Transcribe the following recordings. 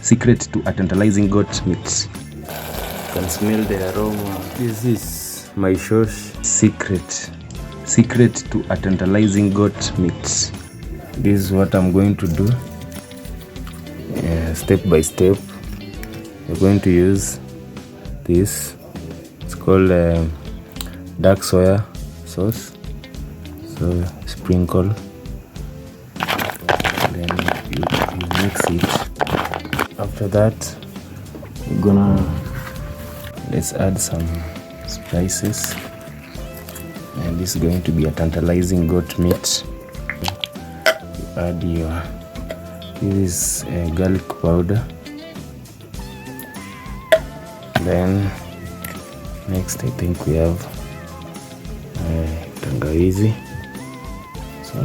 Secret to a tantalizing goat meat. You can smell the aroma. This is my sauce. Secret to a tantalizing goat meat. This is what I'm going to do. Step by step. We're going to use this. It's called dark soya sauce. So sprinkle. Then you mix it. After that, let's add some spices. And this is going to be a tantalizing goat meat. You add this is garlic powder. Then next I think we have tangawizi. So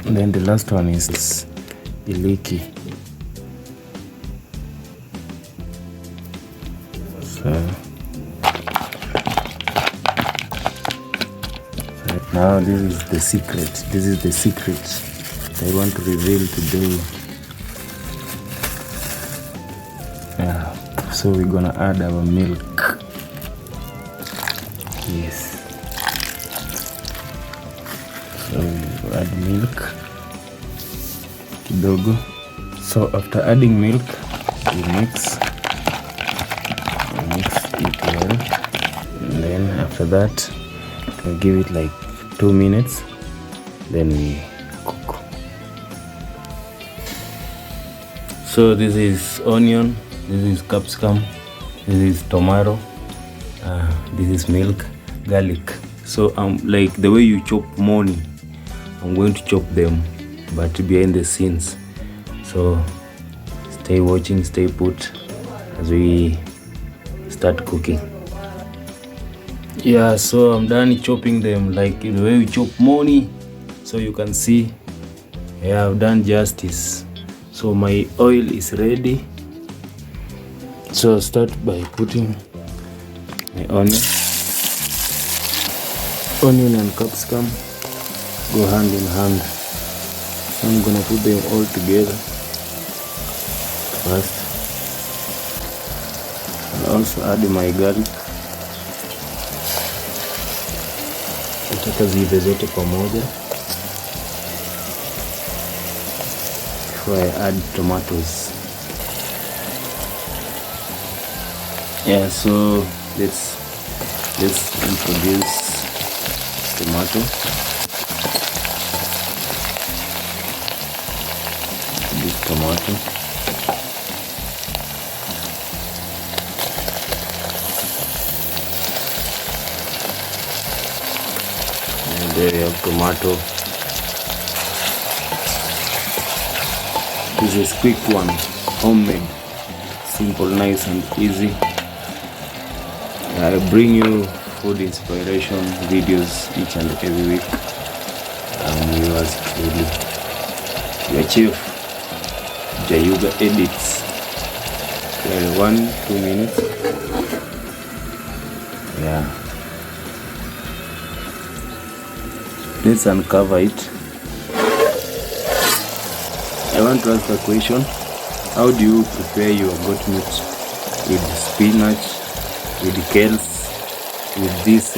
and then the last one is iliki. So now this is the secret I want to reveal today. So we're gonna add our milk. Yes, so we add milk kidogo. So after adding milk, we mix it well, and then after that we give it like 2 minutes, then we cook. So this is onion, this is capsicum, this is tomato, this is milk, garlic. So like the way you chop money, I'm going to chop them, but behind the scenes. So stay watching, stay put as we start cooking. Yeah, so I'm done chopping them like the way we chop money. So you can see, yeah, I've done justice. So my oil is ready. So I'll start by putting my onion and capsicum go hand in hand. So I'm gonna put them all together first. I'll also add my garlic. Nataka ziive zote pamoja before I add tomatoes. Yeah, so let's introduce tomato. This tomato. And there you have tomato. This is quick one, homemade, simple, nice and easy. I bring you food inspiration videos each and every week. Yours truly, your chief, Jayuga Edits. 1-2 minutes. Yeah. Let's uncover it. I want to ask a question. How do you prepare your goat meat? With spinach, with kales, with these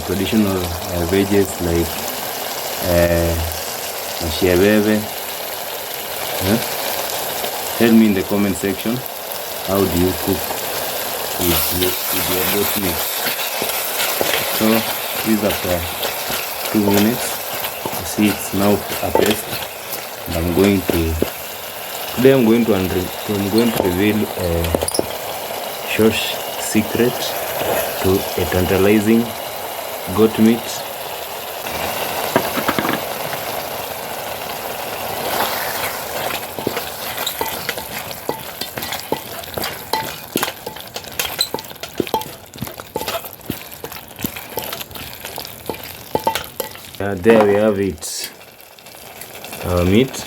traditional veggies like mashiabebe? Tell me in the comment section, how do you cook with your goat meat? So this after 2 minutes, you see it's now a paste. And I'm going to reveal a short secret to a tantalizing goat meat. There we have it, our meat.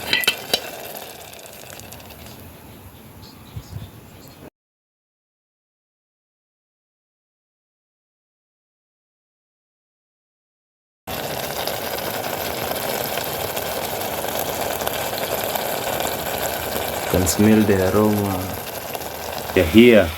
can smell the aroma. They're here.